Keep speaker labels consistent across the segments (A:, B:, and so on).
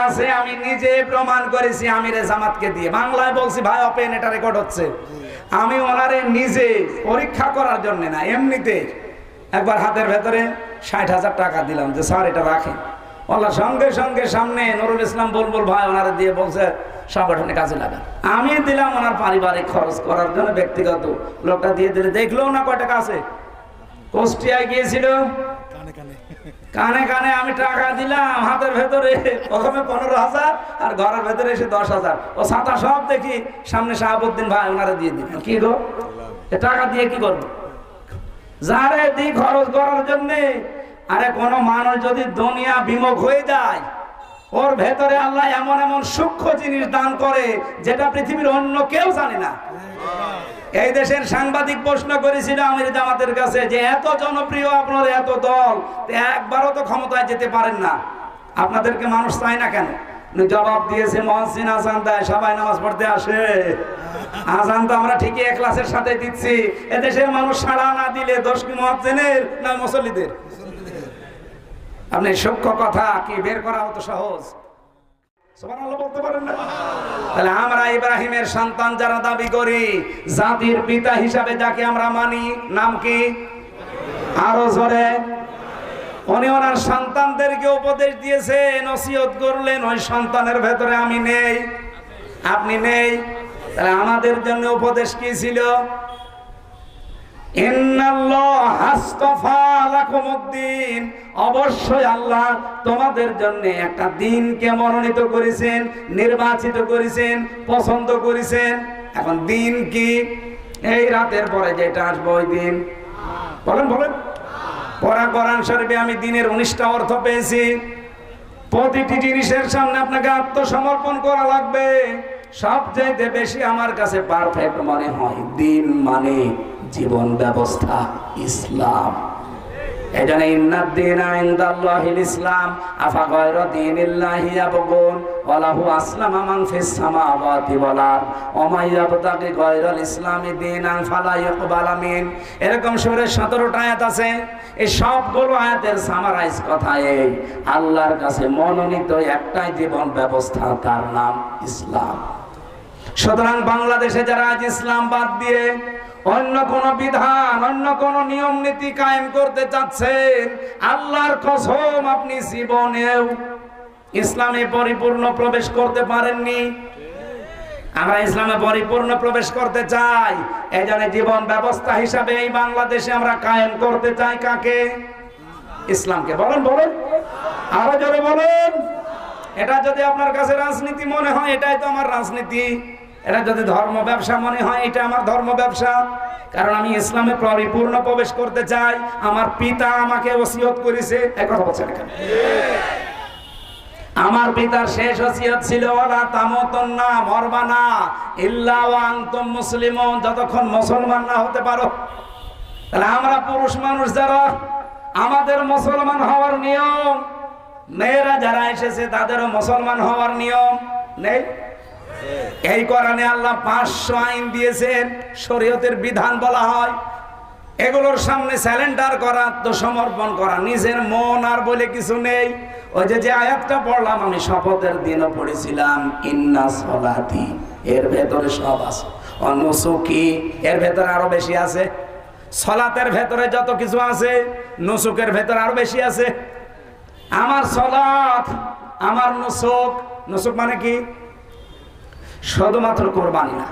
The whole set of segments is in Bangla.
A: আছে, আমি নিজে প্রমাণ করেছি আমিরে জামাতকে দিয়ে। বাংলায় বলছি ভাই, ওপেন, এটা রেকর্ড হচ্ছে। আমি ওনারে নিজে পরীক্ষা করার জন্য না, এমনিতে একবার হাতের ভেতরে ৬০,০০০ টাকা দিলাম যে স্যার এটা রাখেন। ওলা সঙ্গে সঙ্গে সামনে নুরুল ইসলাম বুলবুল ভাই ওনারে দিয়ে বলছে সংগঠনে কাজে লাগান। আমি দিলাম ওনার পারিবারিক খরচ করার জন্য, ব্যক্তিগত। লোকটা দিয়ে দিলে দেখলেও না কয় টাকা আছে। কুষ্টিয়ায় গিয়েছিল, কানে কানে আমি টাকা দিলাম হাতের ভেতরে, প্রথমে ১৫,০০০ আর ঘরের ভেতরে এসে ১০,০০০। ও ছাতা সব দেখি সামনে শাহাবুদ্দিন ভাই ওনারা দিয়ে দিলেন। কি গো, টাকা দিয়ে কি করবো? যারে দি খরচ করার জন্যে। আরে কোন মানুষ যদি দুনিয়া বিমুখ হয়ে যায়, ওর ভেতরে আল্লাহ এমন এমন সূক্ষ্ম জিনিস দান করে যেটা পৃথিবীর অন্য কেউ জানে না। এই দেশের সাংবাদিক প্রশ্ন করেছিল আমির জামাতের কাছে যে এত জনপ্রিয় আপনার এত দল, একবারও তো ক্ষমতায় যেতে পারেন না, আপনাদেরকে মানুষ চায় না কেন? জবাব দিয়েছে, মহসিন আজান দেয়, সবাই নামাজ পড়তে আসে। আজান তো আমরা ঠিকই ইখলাসের সাথে দিচ্ছি। এদেশের মানুষ সাড়া না দিলে দোষ কি মুয়াজ্জিনের না মুসল্লিদের? আপনি সূক্ষ্ম কথা কি বের করা হতো সহজ? সুবহানাল্লাহ বলতে পারেন না? তাহলে আমরা ইব্রাহিমের সন্তান যারা দাবি করি, জাতির পিতা হিসাবে যাকে আমরা মানি, নাম কি? আরো জোরে। উনি ওনার সন্তানদেরকে উপদেশ দিয়েছেন, নসিহত করলেন, ওই সন্তানের ভেতরে আমি নেই, আপনি নেই। তাহলে আমাদের জন্য উপদেশ কি ছিল? অবশ্যই আল্লাহ তোমাদের জন্য একটা দিনকে মনোনীত করেছেন, নির্বাচিত করেছেন, পছন্দ করেছেন। এখন দিন কি? এই রাতের পরে যেটা আসবে ওই দিন। বলেন বলেন। পড়া কোরআন শরীফে আমি দিনের 19টা অর্থ পেয়েছি। প্রতিটি জিনিসের সামনে আপনাকে আত্মসমর্পণ করা লাগবে। সবচেয়ে বেশি আমার কাছে পারফেক্ট মনে হয় দিন মানে জীবন ব্যবস্থা, ইসলাম। এজন্য ইন্নাদ দীনা ইনদাল্লাহিল ইসলাম আফা গায়রা দীনিল্লাহি ইয়াবগুন ওয়া লাহু আসলামা মান ফিস সামাওয়াতি ওয়াল আরদ ওয়া মা ইয়াবতাগি গায়রাল ইসলামি দীনান ফালা ইউকবালা মিন। এরকম সূরা 17টা আয়াত আছে। এই সবগুলো আয়াতের সামারাইজ কথা এই, আল্লাহর কাছে মনোনীত একটাই জীবন ব্যবস্থা, তার নাম ইসলাম। সুতরাং বাংলাদেশে যারা আজ ইসলাম বাদ দিয়ে অন্য কোন বিধান, অন্য কোন নিয়ম নীতি কায়েম করতে চাচ্ছেন, আল্লাহর কসম আপনি জীবনেও ইসলামে পরিপূর্ণ প্রবেশ করতে পারেননি। আমরা ইসলামে পরিপূর্ণ প্রবেশ করতে চাই। এই জন্য জীবন ব্যবস্থা হিসাবে এই বাংলাদেশে আমরা কায়েম করতে চাই কাকে? ইসলামকে। বলেন বলেন, আরো জোরে বলেন। এটা যদি আপনার কাছে রাজনীতি মনে হয়, এটাই তো আমার রাজনীতি। এটা যদি ধর্ম ব্যবসা মনে হয়, এটা আমার ধর্ম ব্যবসা। কারণ আমি ইসলামে পরিপূর্ণ প্রবেশ করতে চাই। আমার পিতা আমাকে ওসিয়ত করেছে। এই কথা বলছেন এখানে? আমার পিতার শেষ ওসিয়ত ছিল ওয়ালা তামুতুন্না, মরবা না, ইল্লা ওয়া আনতুম মুসলিমুন, যতক্ষণ মুসলমান না হতে পারো। তাহলে আমরা পুরুষ মানুষ যারা, আমাদের মুসলমান হওয়ার নিয়ম, মেয়েরা যারা এসেছে তাদেরও মুসলমান হওয়ার নিয়ম নেই? এই কোরআনে আল্লাহ 500 আইন দিয়েছেন, শরীয়তের বিধান বলা হয়। এগুলোর সামনে স্যালেন্ডার করা, আত্মসমর্পণ করা, নিজের মন আর বলে কিছু নেই। ওই যে আয়াতটা পড়লাম আমি শপথের দিনও পড়েছিলাম, ইন্না সলাতি, এর ভেতরে সব আছে। অনুসুকি, এর ভেতরে আরো বেশি আছে। সলাতের ভেতরে যত কিছু আছে, নুসুকের ভেতরে আরো বেশি আছে। আমার সলাত, আমার নুসুক। নুসুক মানে কি? শুধুমাত্র কোরবানি না।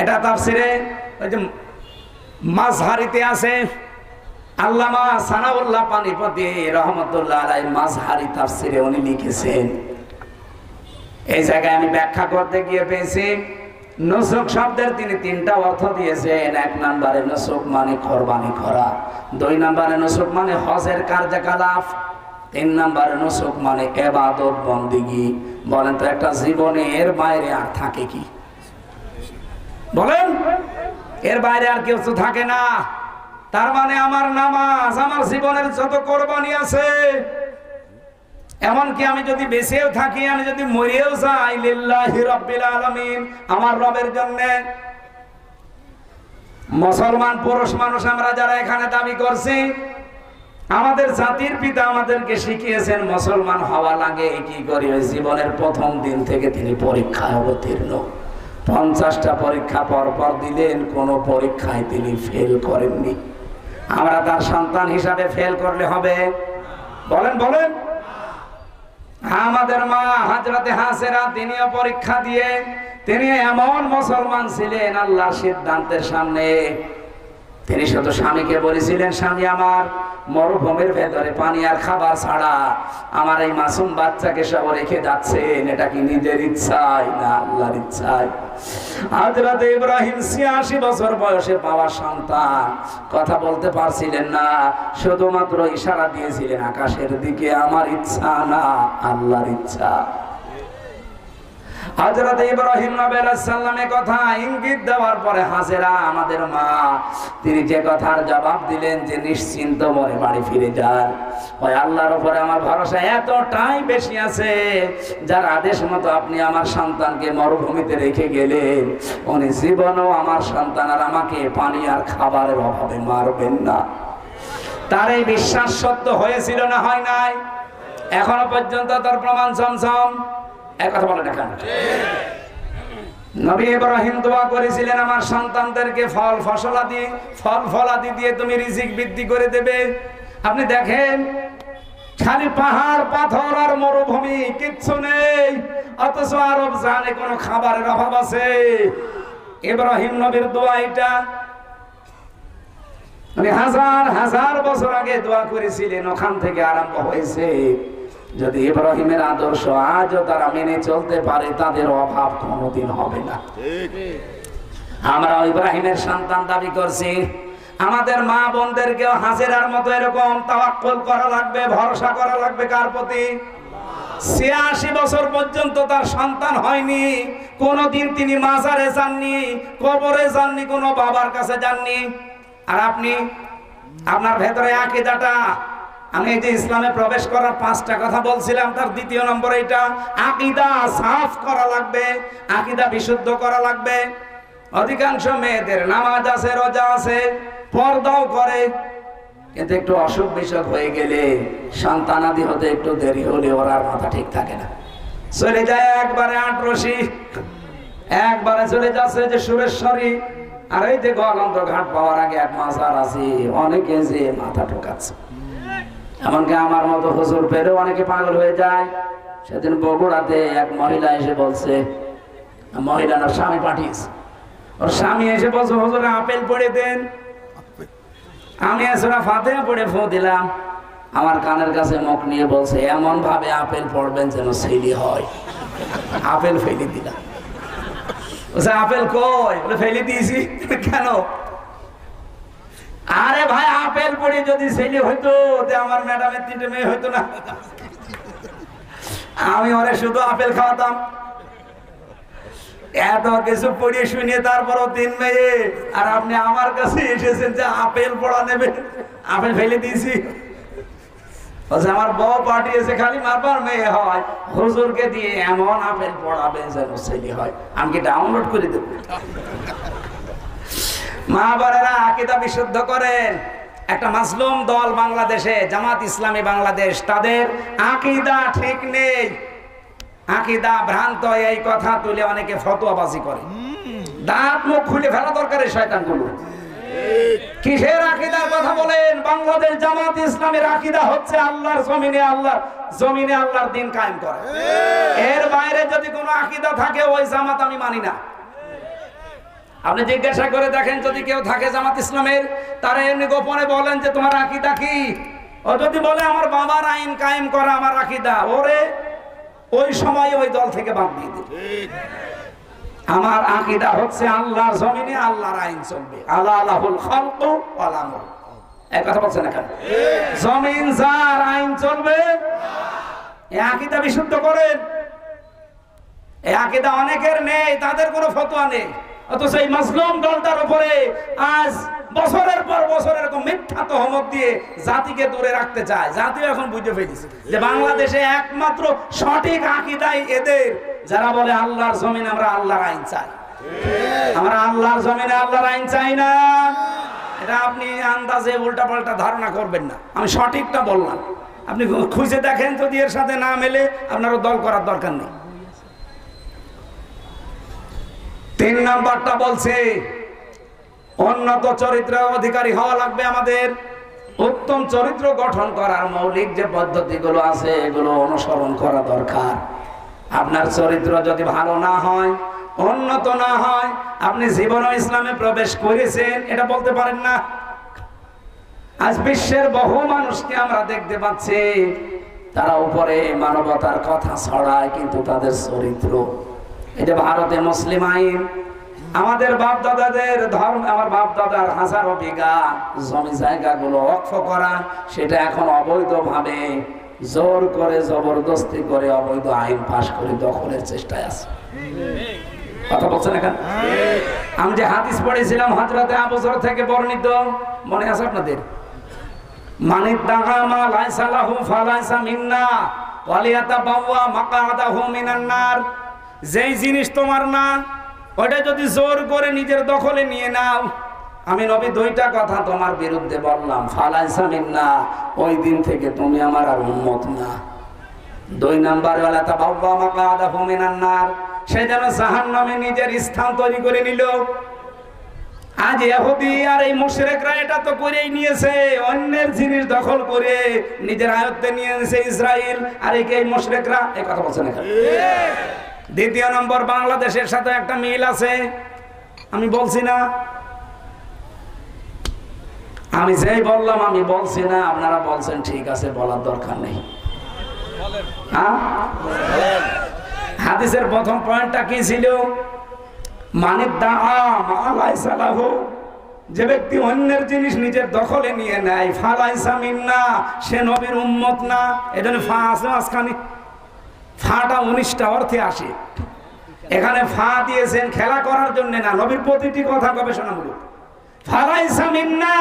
A: এটা তাফসিরে ওই যে মাযহারিতে আছে, আল্লামা সানাউল্লাহ পানিপতি রহমতুল্লাহ আলাইহি মাযহারি তাফসিরে উনি লিখেছেন। এই জায়গায় আমি ব্যাখ্যা করতে গিয়ে পেয়েছি, নুসুক শব্দের তিনি 3টা অর্থ দিয়েছেন। 1 নম্বরে নুসুক মানে কোরবানি করা, 2 নম্বরে নুসুক মানে হজের কার্যকলাপ, 3 নম্বরে নুসুক মানে ইবাদত বন্দেগী। বলেন তো একটা জীবনে এর বাইরে আর থাকে কি? বলেন, এর বাইরে আর কিছু থাকে না। তার মানে আমার নামাজ, আমার জীবনের যত কোরবানি আছে, এমনকি আমি যদি বেঁচেও থাকি, আমি যদি মরেও যাই, লিল্লাহি রাব্বিল আলামিন, আমার রবের জন্য। মুসলমান পুরুষ মানুষ আমরা যারা এখানে দাবি করছি, আমাদের জাতির পিতা আমাদেরকে শিখিয়েছেন মুসলমান হওয়া লাগে কি করে। জীবনের প্রথম দিন থেকে তিনি পরীক্ষায় অবতীর্ণ। 50টা পরীক্ষা পর দিলেন, কোন পরীক্ষায় তিনি ফেল করেননি। আমরা তার সন্তান হিসাবে ফেল করলে হবে? বলেন বলেন। আমাদের মা হযরতে হাজেরা তিনিও পরীক্ষা দিয়ে তিনি এমন মুসলমান ছিলেন আল্লাহর সিদ্ধান্তের সামনে। তিনি শুধু স্বামীকে বলেছিলেন, স্বামী আমার মরুভূমির ভেতরে পানি আর খাবার ছাড়া আমার এই মাসুম বাচ্চাকে সব রেখে যাচ্ছেন, এটা কি নিজের ইচ্ছায় না আল্লাহর ইচ্ছায়? হযরত ইব্রাহিম ৮৬ বছর বয়সে পাওয়া সন্তান, কথা বলতে পারছিলেন না, শুধুমাত্র ইশারা দিয়েছিলেন আকাশের দিকে, আমার ইচ্ছা না আল্লাহর ইচ্ছা। হযরত ইব্রাহিম নবী আলাইহিস সালামের কথা ইঙ্গিত দেওয়ার পরে হাজেরা আমাদের মা তিনি যে কথার জবাব দিলেন যে নিশ্চিন্ত মনে বাড়ি ফিরে যান, ওই আল্লাহর উপরে আমার ভরসা এতটাই বেশি আছে যার আদেশ মতো আপনি আমার সন্তানকে মরুভূমিতে রেখে গেলেন, উনি জীবনেও আমার সন্তান আর আমাকে পানি আর খাবারের অভাবে মারবেন না। তার এই বিশ্বাস সত্য হয়েছিল না হয় নাই? এখনো পর্যন্ত তার প্রমাণ চমচম। এক কথা বলে দেখেন, নবী ইব্রাহিম দোয়া করেছিলেন আমার সন্তানদেরকে ফল ফলাদি দিয়ে তুমি রিজিক বৃদ্ধি করে দেবে। আপনি দেখেন খালি পাহাড় পাথর আর মরুভূমি, কিচ্ছু নেই, অথচ আরব জানে কোনো খাবারের অভাব আছে? ইব্রাহিম নবীর দোয়া এটা, মানে হাজার হাজার বছর আগে দোয়া করেছিলেন, ওখান থেকে আরম্ভ হয়েছে। যদি ইব্রাহিমের আদর্শ আজও তারা মেনে চলতে পারে তাদের অভাব কোনোদিন হবে না। আমরা ইব্রাহিমের সন্তান দাবি করছি, আমাদের মা বোনদেরকেও হাজেরার মতো এরকম তাওয়াক্কুল করা লাগবে, ভরসা করা লাগবে। কার প্রতি? ৮৬ বছর পর্যন্ত তার সন্তান হয়নি, কোনোদিন তিনি মাজারে যাননি, কবরে যাননি, কোনো বাবার কাছে যাননি। আর আপনি আপনার ভেতরে আকীদাটা, আমি এই যে ইসলামে প্রবেশ করার 5টা কথা বলছিলাম, তার দ্বিতীয় নম্বর এটা, আকীদা সাফ করা লাগবে, আকীদা বিশুদ্ধ করা লাগবে। অধিকাংশ মেয়েদের নামাজ আছে, রোজা আছে, পর্দাও করে, কিন্তু একটু অসুখ বিসুখ হয়ে গেলে, সন্তানাদি হতে একটু দেরি হলে ওর আর মাথা ঠিক থাকে না, চলে যায় একবারে আটরশি, একবারে চলে যাচ্ছে যে সুরেশ্বরী। আর এই যে গোয়ালন্দ ঘাট পাওয়ার আগে এক মাজার আছে, অনেকে যে মাথা ঠোকাচ্ছে। এমনকি আমার মতো হুজুর পেলেও অনেকে পাগল হয়ে যায়। সেদিন বগুড়াতে এক মহিলা এসে বলছে, মহিলা না স্বামী পাঠিয়েছে, ওর স্বামী এসে বলছে হুজুর আপেল পড়ে দেন। আমি আসলে ফাতিহা পড়ে ফু দিলাম, আমার কানের কাছে মুখ নিয়ে বলছে এমন ভাবে আপেল পড়বেন যেন ছেলে হয়। আপেল ফেলে দিলাম। বলছে আপেল কই? বলে ফেলে দিয়েছি। কেন? আরে ভাই আপেল পড়ে যদি ছেলে হইতো আমার ম্যাডামের 3টে মেয়ে হইতো না। আমি ওরে শুধু আপেল খাওয়াতাম। এত কিছু পড়িয়ে শুনিয়ে তারপরও 3 মেয়ে, আর আপনি আমার কাছে এসেছেন যে আপেল পড়া নেবেন, আপেল ফেলে দিয়েছি। আমার বউ পাঠিয়েছে খালি মারবার মেয়ে হয়, হুজুরকে দিয়ে এমন আপেল পড়াবে যেন ছেলে হয়। আমি কি ডাউনলোড করে দেব? মা বোনেরা আকীদা বিশুদ্ধ করেন। একটা মাসলুম দল বাংলাদেশে, জামাত ইসলামী বাংলাদেশ, তাদের আকীদা ঠিক নেই, আকীদা ভ্রান্ত, এই কথা তুলে অনেকে ফতোয়াবাজি করে। দাঁত মুখ খুলে ফেলা দরকার এই শয়তানগুলো। কিসের আকীদার কথা বলেন? বাংলাদেশ জামাত ইসলামের আকীদা হচ্ছে আল্লাহর জমিনে আল্লাহর দ্বীন কায়েম করা। এর বাইরে যদি কোনো আকীদা থাকে ওই জামাত আমি মানি না। আপনি জিজ্ঞাসা করে দেখেন, যদি কেউ থাকে জামাত ইসলামের, তারা এমনি গোপনে বলেন যে তোমার আকীদা কি? ও যদি বলে আমার বাবার আইন কায়েম করা আমার আকীদা, ওরে ওই সময় ওই দল থেকে বাদ দিয়ে দিবে। আমার আকীদা হচ্ছে আল্লাহর জমিনে আল্লাহর আইন চলবে। আলাহুল খালকু ওয়াল আমর, এই কথা বলছেন না কেন? জমিন যার আইন চলবে, এই আকীদা বিশুদ্ধ করেন। এই আকীদা অনেকের নেই, তাদের কোনো ফতোয়া নেই, অথচ এই মাসলুম দলটার উপরে আজ বছরের পর বছর এরকম মিথ্যা তহমত দিয়ে জাতিকে দূরে রাখতে চায়। জাতিও এখন বুঝে ফেলেছে যে বাংলাদেশে একমাত্র সঠিক আকীদাই এদের, যারা বলে আল্লাহর জমিনে আমরা আল্লাহর আইন চাই। আমরা আল্লাহর জমিনে আল্লাহর আইন চাই না। এটা আপনি আন্দাজে উল্টাপাল্টা ধারণা করবেন না, আমি সঠিকটা বললাম। আপনি খুঁজে দেখেন, যদি এর সাথে না মেলে আপনারও দল করার দরকার নেই। 3 নাম্বারটা বলছে উন্নত চরিত্রের অধিকারী হওয়া লাগবে আমাদের। উত্তম চরিত্র গঠন করার মৌলিক যে পদ্ধতিগুলো আছে এগুলো অনুসরণ করা দরকার। আপনার চরিত্র যদি ভালো না হয়, উন্নত না হয়, আপনি জীবনে ইসলামে প্রবেশ করেছেন এটা বলতে পারেন না। আজ বিশ্বের বহু মানুষকে আমরা দেখতে পাচ্ছি, তারা উপরে মানবতার কথা ছড়ায় কিন্তু তাদের চরিত্র, এই যে ভারতে মুসলিম আইন, আমাদের বাপ দাদাদের ধর্ম, আমার বাপ দাদার হাজারো বিঘা জমি জায়গাগুলো ওয়াকফ করা, সেটা এখন অবৈধভাবে জোর করে জবরদস্তি করে অবৈধ আইন পাশ করে দখলের চেষ্টায় আছে। কথা বলছেন এখন? আমি যে হাদিস পড়েছিলাম হযরতে আবু যর থেকে বর্ণিত, মনে আছে আপনাদের? মানিদ্দাগা মা লাইসা লাহু ফালাইসা মিন্না ওয়ালিয়াতাবাওয়া মাকআদাহু মিনান নার। যেই জিনিস তোমার না, ওটা যদি জোর করে নিজের দখলে নিয়ে নাও, আমি নবী 2টা কথা তোমার বিরুদ্ধে বললাম, ফালাইসা মিন্না, ওই দিন থেকে তুমি আমার আর উম্মত না। 2 নাম্বার ওয়ালিয়াতাবাওয়া মাকআদাহু মিনান নার, সে যেন জাহান্নামে নিজের স্থান তৈরি করে নিল। আজ ইহুদি আর এই মুশরিকরা এটা তো করেই নিয়েছে, অন্যের জিনিস দখল করে নিজের আয়ত্তে নিয়ে নিয়েছে ইসরায়েল আর এই মুশরিকরা। এই কথা বলছেন এখানে। 2 নম্বর, বাংলাদেশের সাথে একটা মিল আছে, আমি বলছি না, আমি যেই বললাম আমি বলছি না, আপনারা বলছেন ঠিক আছে, বলার দরকার নেই। হাদিসের প্রথম পয়েন্টটা কি ছিল? যে ব্যক্তি অন্যের জিনিস নিজের দখলে নিয়ে নেয়, ফালাইসা মিন্না, সে নবীর উম্মত না। এজন্য ফা আছে মাঝখানে, ফাটা 19টা অর্থে আসে। এখানে ফা দিয়েছেন খেলা করার জন্য না, নবীর প্রতিটি কথা গবেষণামূলক। ফালাইসা মিন্না,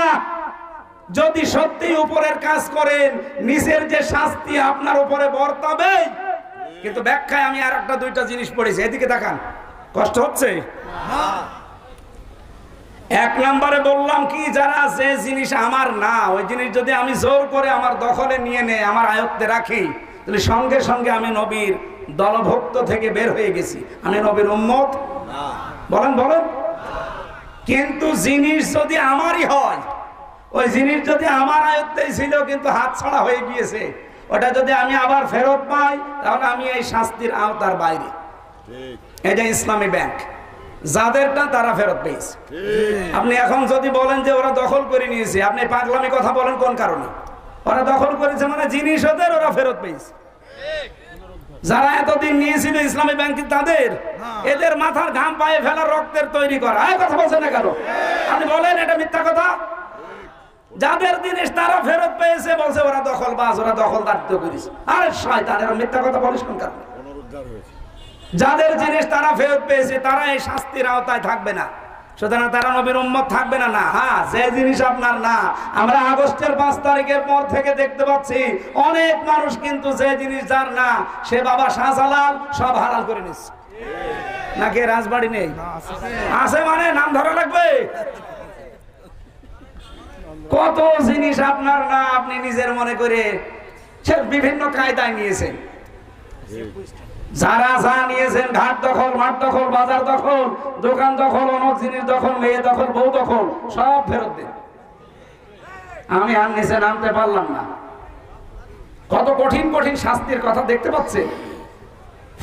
A: যদি সত্যি উপরের কাজ করেন নিচের যে শাস্তি আপনার উপরে বর্তাবে। কিন্তু ব্যাখ্যায় আমি আর একটা 2টা জিনিস পড়েছি, এদিকে তাকান, কষ্ট হচ্ছে? 1 নম্বরে বললাম কি, যারা যে জিনিস আমার না, ওই জিনিস যদি আমি জোর করে আমার দখলে নিয়ে নেই, আমার আয়ত্তে রাখি, তাহলে সঙ্গে সঙ্গে আমি নবীর দলভুক্ত থেকে বের হয়ে গেছি, আমি নবীর উম্মত না। বলেন বলেন। কিন্তু জিনিস যদি আমারই হয়, ওই জিনিস যদি আমার আয়ত্তেই ছিল কিন্তু হাতছাড়া হয়ে গিয়েছে, ওটা যদি আমি আবার ফেরত পাই, তাহলে আমি এই শাস্তির আওতার বাইরে। এই যে ইসলামী ব্যাংক, যাদেরটা তারা ফেরত পেয়েছে। আপনি এখন যদি বলেন যে ওরা দখল করে নিয়েছে, আপনি পাগলামি কথা বলেন কোন কারণে? ওরা দখল করেছে মানে জিনিস ওদের, ওরা ফেরত পেয়েছে। যারা এতদিন নিয়েছিল ইসলামী ব্যাংক তাদের, এদের মাথার ঘাম পায়ে ফেলা, রক্তের তৈরি করা। এই কথা বলছেন না কেন? আপনি বলেন এটা মিথ্যা কথা? যাদের জিনিস তারা ফেরত পেয়েছে, বলছে ওরা দখলবাজ, ওরা দখলদারিত্ব করেছে। আরে শয়তানের, মিথ্যা কথা বলিস কোন কারণে? যাদের জিনিস তারা ফেরত পেয়েছে তারা এই শাস্তির আওতায় থাকবে না, সুতরাং তারা নবীর উম্মত থাকবে না। না, হ্যাঁ, যে জিনিস আপনার না, আমরা আগস্টের 5 তারিখের পর থেকে দেখতে পাচ্ছি অনেক মানুষ কিন্তু যে জিনিস যার না, সে বাবা শাহজালাল সব হালাল করে নিচ্ছে। নাকি রাজবাড়ি নেই? আছে, মানে নাম ধরা লাগবে। কত জিনিস আপনার না, আপনি নিজের মনে করে সে বিভিন্ন কায়দায় নিয়েছেন। যারা যা নিয়েছেন, ঘাট দখল, মাঠ দখল, বাজার দখল, দোকান দখল, অনেক জিনিস দখল, মেয়ে দখল, বউ দখল, সব ফেরত দেন। আমি আর নিচে নামতে পারলাম না। কত কঠিন কঠিন শাস্তির কথা দেখতে পাচ্ছে।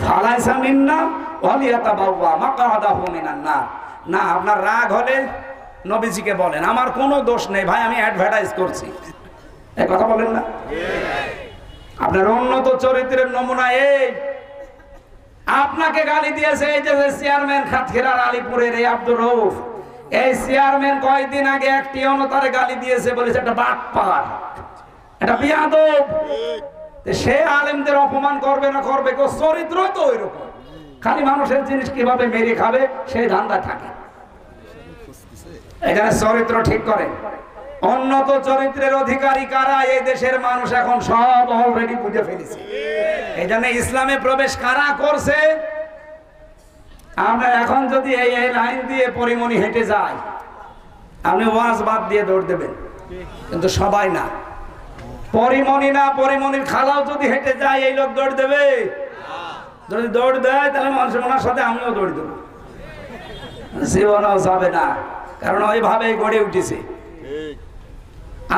A: ফালাইসা মিন্না ওয়ালিয়াতাবাওয়া মাকআদাহু মিনান নার। না, আপনার রাগ হলে নবীজিকে বলেন, আমার কোনো দোষ নেই ভাই, আমি অ্যাডভার্টাইজ করছি, এই কথা বলেন না? আপনার উন্নত চরিত্রের নমুনা এই। আপনাকে গালি দিয়েছে এই যে চেয়ারম্যান খাতখিরার আলীপুরের এই আব্দুর রউফ, এই চেয়ারম্যান কয়েকদিন আগে একটি অনতারে গালি দিয়েছে, বলেছে একটা বাটপার, এটা বিয়াদব। সে আলেমদের অপমান করবে না করবে, চরিত্র তো ওইরকম, খালি মানুষের জিনিস কিভাবে মেরে খাবে সেই ধান্দা থাকে। এখানে চরিত্র ঠিক করে। উন্নত চরিত্রের অধিকারী কারা, এই দেশের মানুষ এখন সব অলরেডি বুঝে ফেলেছে। এই জন্য ইসলামে প্রবেশ কারা করছে, আমরা এখন যদি এই লাইন দিয়ে পরিমণি হেঁটে যাই, আপনি ওয়াজ বাদ দিয়ে দৌড় দেবেন, কিন্তু সবাই না। পরিমণি না, পরিমণির খালাও যদি হেঁটে যায় এই লোক দৌড় দেবে? যদি দৌড় দেয় তাহলে মানুষের মনের সাথে আমিও দৌড় দেবো, জীবনও যাবে না, কারণ ওইভাবেই গড়ে উঠেছে।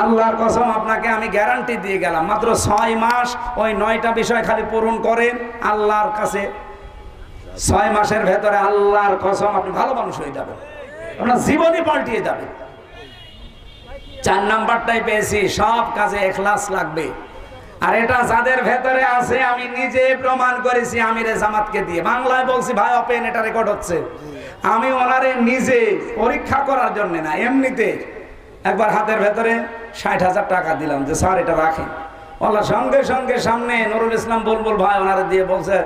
A: আল্লাহর কসম আপনাকে আমি গ্যারান্টি দিয়ে গেলাম, মাত্র 6 মাস ওই 9টা বিষয় খালি পূরণ করেন আল্লাহর কাছে, 6 মাসের ভেতরে আল্লাহর কসম আপনি ভালো মানুষ হয়ে যাবেন, আপনার জীবনই পাল্টিয়ে যাবে। 4 নাম্বারটাই পেয়েছি, সব কাজে ইখলাস লাগবে। আর এটা যাদের ভেতরে আছে আমি নিজে প্রমাণ করেছি আমিরে জামাতকে দিয়ে। বাংলায় বলছি ভাই, ওপেন, এটা রেকর্ড হচ্ছে। আমি ওনারে নিজে পরীক্ষা করার জন্য না, এমনিতে একবার হাতের ভেতরে 60,000 টাকা দিলাম যে স্যার এটা রাখেন। ওনার সঙ্গে সঙ্গে সামনে নুরুল ইসলাম বুলবুল ভাই ওনারে দিয়ে বলছে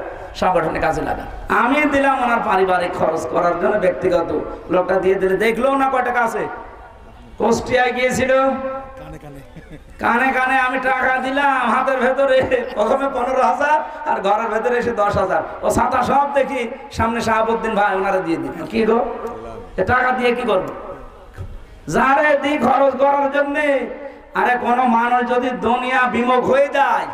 A: সংগঠনে কাজে লাগান। আমি দিলাম ওনার পারিবারিক খরচ করার জন্য, ব্যক্তিগত। লোকটা দিয়ে দিলে দেখলেও না কয় টাকা আছে। কুষ্টিয়ায় গিয়েছিল, কানে কানে আমি টাকা দিলাম হাতের ভেতরে, প্রথমে 15,000 আর ঘরের ভেতরে এসে 10,000। ও ছাতা সব দেখি সামনে শাহাবুদ্দিন ভাই ওনারা দিয়ে দিল। কি গো, টাকা দিয়ে কি করবো? যারে দি খরচ করার জন্য। আরে কোন মানুষ যদি দুনিয়া বিমুখ হয়ে যায়,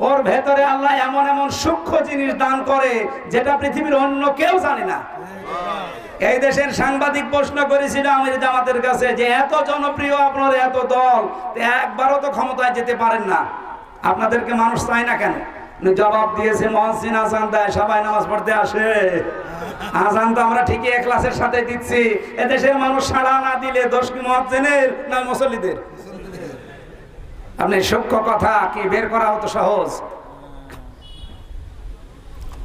A: ওর ভেতরে আল্লাহ এমন এমন সূক্ষ্ম জিনিস দান করে যেটা পৃথিবীর অন্য কেউ জানে না। এই দেশের সাংবাদিক প্রশ্ন করেছিল আমির জামাতের কাছে যে এত জনপ্রিয় আপনার এত দল, একবারও তো ক্ষমতায় যেতে পারেন না, আপনাদেরকে মানুষ চায় না কেন? জবাব দিয়েছে মহসিন আজান দেয়, সবাই নামাজ পড়তে আসে। আজান তো আমরা ঠিকই ইখলাসের সাথে দিচ্ছি, এদেশের মানুষ সাড়া না দিলে দোষ কি মুয়াজ্জিনের না মুসল্লিদের? আপনি সূক্ষ্ম কথা কি বের করা হতো সহজ।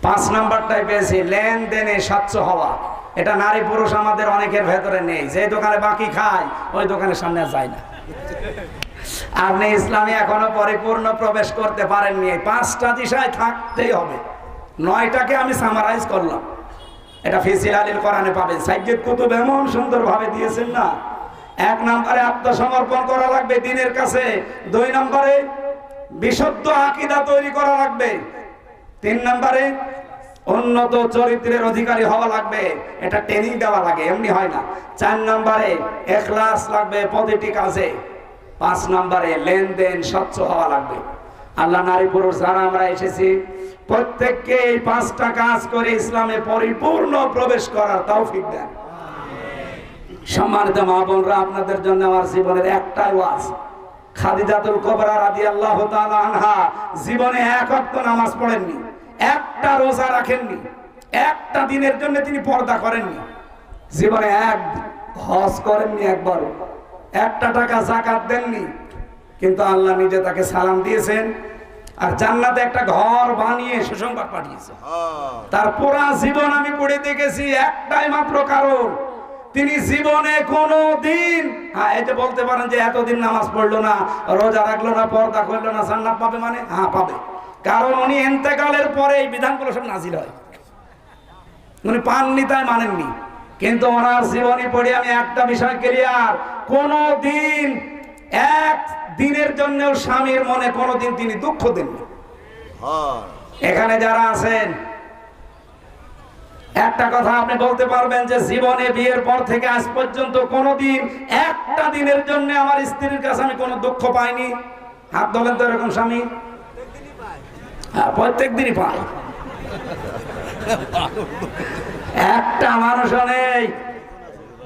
A: 5 নাম্বারটাই পেয়েছি, লেনদেনে স্বচ্ছ হওয়া। এটা নারী পুরুষ আমাদের অনেকের ভেতরে নেই। যে দোকানে বাকি খায় ওই দোকানের সামনে যায় না। আপনি ইসলামে এখনো পরিপূর্ণ প্রবেশ করতে পারেননি, 5টা বিষয় থাকতেই হবে। 9টাকে আমি সামারাইজ করলাম, এটা ফিসিল আলীর কোরআনে পাবেন। সাইয়্যিদ কুতুব এমন সুন্দরভাবে দিয়েছেন না। 1 নম্বরে আত্মসমর্পণ করা লাগবে দ্বীনের কাছে। 2 নম্বরে বিশুদ্ধ আকীদা তৈরি করা লাগবে। 3 নম্বরে উন্নত চরিত্রের অধিকারী হওয়া লাগবে, এটা ট্রেনিং দেওয়া লাগে, এমনি হয় না। 4 নম্বরে ইখলাস লাগবে প্রতিটি কাজে। 5 নম্বরে লেনদেন স্বচ্ছ হওয়া লাগবে। আল্লাহ নারী পুরুষ যারা আমরা এসেছি প্রত্যেককে এই 5টা কাজ করে ইসলামে পরিপূর্ণ প্রবেশ করার তৌফিক দেন। সম্মানিত মা বোনরা, আপনাদের জন্য আমার জীবনের একটাই ওয়াজ। খাদিজাতুল কুবরা রাদিয়াল্লাহু তাআলা আনহা জীবনে 1 ওয়াক্ত নামাজ পড়েননি, একটা রোজা রাখেননি, একটা দিনের জন্য তিনি পর্দা করেননি, জীবনে 1 হজ করেননি, একবারও 1টা টাকা যাকাত দেননি। কিন্তু আল্লাহ নিজে তাকে সালাম দিয়েছেন আর জান্নাতে একটা ঘর বানিয়ে সুসংবাদ পাঠিয়েছেন। তার পুরা জীবন আমি পড়ে দেখেছি, একটাই মাত্র কারণ, তিনি জীবনে কোনো দিন এই যে বলতে পারেন যে এতদিন নামাজ পড়লো না, রোজা রাখলো না, পর্দা করলো না, জান্নাত পাবে মানে? হ্যাঁ পাবে, কারণ উনি ইন্তেকালের পরে এই বিধানগুলো সব নাজিল হয়। উনি পাননি তাই মানেননি, কিন্তু ওনার জীবনী পড়ে আমি একটা বিষয় ক্লিয়ার, কোনো দিন 1 দিনের জন্যও স্বামীর মনে কোনোদিন তিনি দুঃখ দেননি। এখানে যারা আছেন একটা কথা আপনি বলতে পারবেন যে জীবনে বিয়ের পর থেকে আজ পর্যন্ত কোনোদিন একটা দিনের জন্য আমার স্ত্রীর কাছে আমি কোনো দুঃখ পাইনি? হাত ধরেন তো এরকম স্বামী। হ্যাঁ, প্রত্যেক দিনই পাই। একটা মানুষও নেই।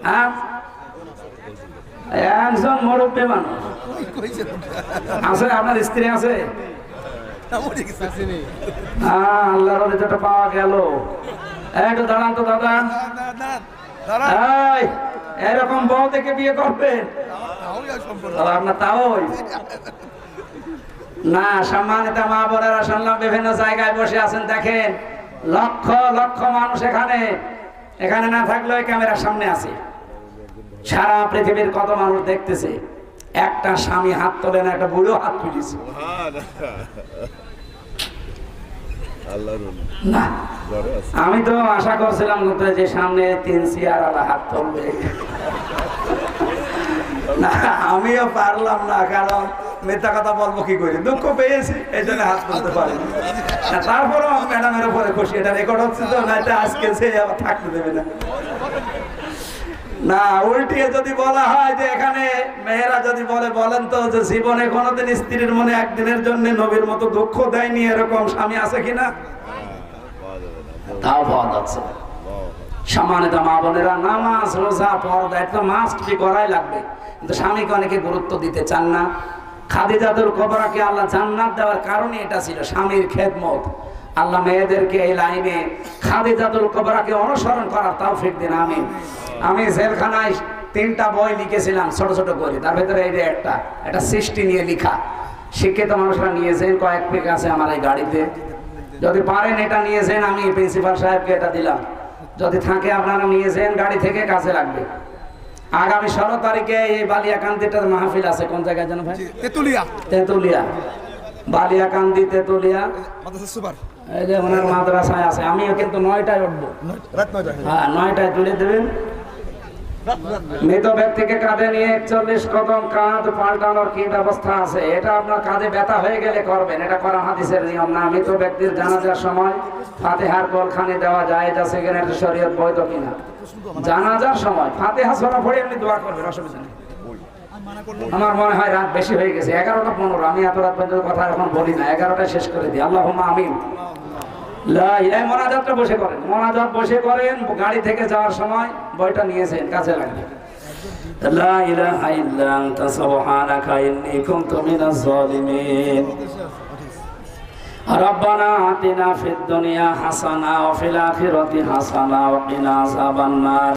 A: হ্যাঁ, একজন মুরব্বী মানুষ আছে, আপনার স্ত্রী আছে? আল্লাহর রেজাটা পাওয়া গেল। একটু দাঁড়ান তো দাদা, এরকম বউ থেকে বিয়ে করবেন আপনার? তাও না। সম্মানিত মা বোনেরা, শুনলাম বিভিন্ন জায়গায় বসে আছেন, দেখেন লক্ষ লক্ষ মানুষ এখানে, এখানে না থাকলেও ক্যামেরার সামনে আছে। সারা পৃথিবীর কত মানুষ দেখতেছে, একটা স্বামী হাত তোলে না, একটা বুড়ো হাত তুলেছে না। আমি তো আশা করছিলাম যে সামনে 3 চেয়ার আলা হাত তুলবে, না আমিও পারলাম না, কারণ মিথ্যা কথা বলবো কি করে, দুঃখ পেয়েছি এই জন্য হাত তুলতে পারিনি। তারপরেও ম্যাডামের উপরে খুশি, এটা রেকর্ড হচ্ছে তো, না আজকে সে আবার থাকতে দেবে না। না, উল্টিয়ে যদি বলা হয় যে এখানে মেয়েরা যদি বলেন তো যে জীবনে কোনোদিন স্ত্রীর মনে একদিনের জন্য নবীর মতো দুঃখ দেয়নি এরকম স্বামী আছে কিনা? তাও পাওয়া যাচ্ছে। সম্মানিত মা বোনেরা, নামাজ রোজা পর্দা এটা মাস্ট বি করাই লাগবে, কিন্তু স্বামীকে অনেকে গুরুত্ব দিতে চান না। খাদিজাতুল কুবরাকে আল্লাহ জান্নাত দেওয়ার কারণে এটা ছিল স্বামীর খেদমত। আল্লাহ মেয়েদেরকে এই লাইনে খাদিজাতুল কুবরাকে অনুসরণ করার তৌফিক দিন, আমিন। আমি জেলখানায় 3টা বই লিখেছিলাম ছোট ছোট করে, তার ভেতরে এই যে একটা সৃষ্টি নিয়ে লেখা। শিক্ষিত মানুষরা নিয়েছেন, কয়েক পেজ আছে আমার এই গাড়িতে। যদি পারেন এটা নিয়েছেন, আমি প্রিন্সিপাল সাহেবকে এটা দিলাম। যদি থাকে আপনারা নিয়েছেন, গাড়ি থেকে কাছে লাগবে। আগামী 16 তারিখে এই বালিয়াকান্দিটার মাহফিল আছে। কোন জায়গায় জানো ভাই? তেতুলিয়া, বালিয়াকান্দি তেতুলিয়া এই যে ওনার মাদ্রাসায় আছে। আমিও কিন্তু 9টায় উঠবো। হ্যাঁ, 9টায় তুলে দেবেন। মৃত ব্যক্তিকে কাঁধে নিয়ে 41 কদম কাঁধ পাল্টানোর কি ব্যবস্থা আছে? এটা আপনার কাঁধে ব্যথা হয়ে গেলে করবেন, এটা করা হাদিসের নিয়ম না। মৃত ব্যক্তির জানাজার সময় ফাতিহার কোলখানি দেওয়া যায়, এটা সেকেন্ড শরীয়ত বৈধ কিনা? জানাজার সময় ফাতিহা সূরা পড়ে এমনি দোয়া করবেন, অসুবিধা নেই। আমার মনে হয় রাত বেশি হয়ে গেছে, 11টা 15। আমি এত রাত পর্যন্ত কথা এখন বলি না, 11টায় শেষ করে দিই। আল্লাহুম্মা আমিন। মোনাজাতটা বসে করেন, মোনাজাত বসে করেন। গাড়ি থেকে যাওয়ার সময় বইটা নিয়েছেন, কাছে লাগবে। লা ইলাহা ইল্লা আনতা সুবহানাকা ইন্নী কুনতু মিনাজ জালিমিন। রব্বানা আতিনা ফিদ দুনিয়া হাসানা ওয়া ফিল আখিরাতি হাসানা ওয়া কিনা আযাবান নার।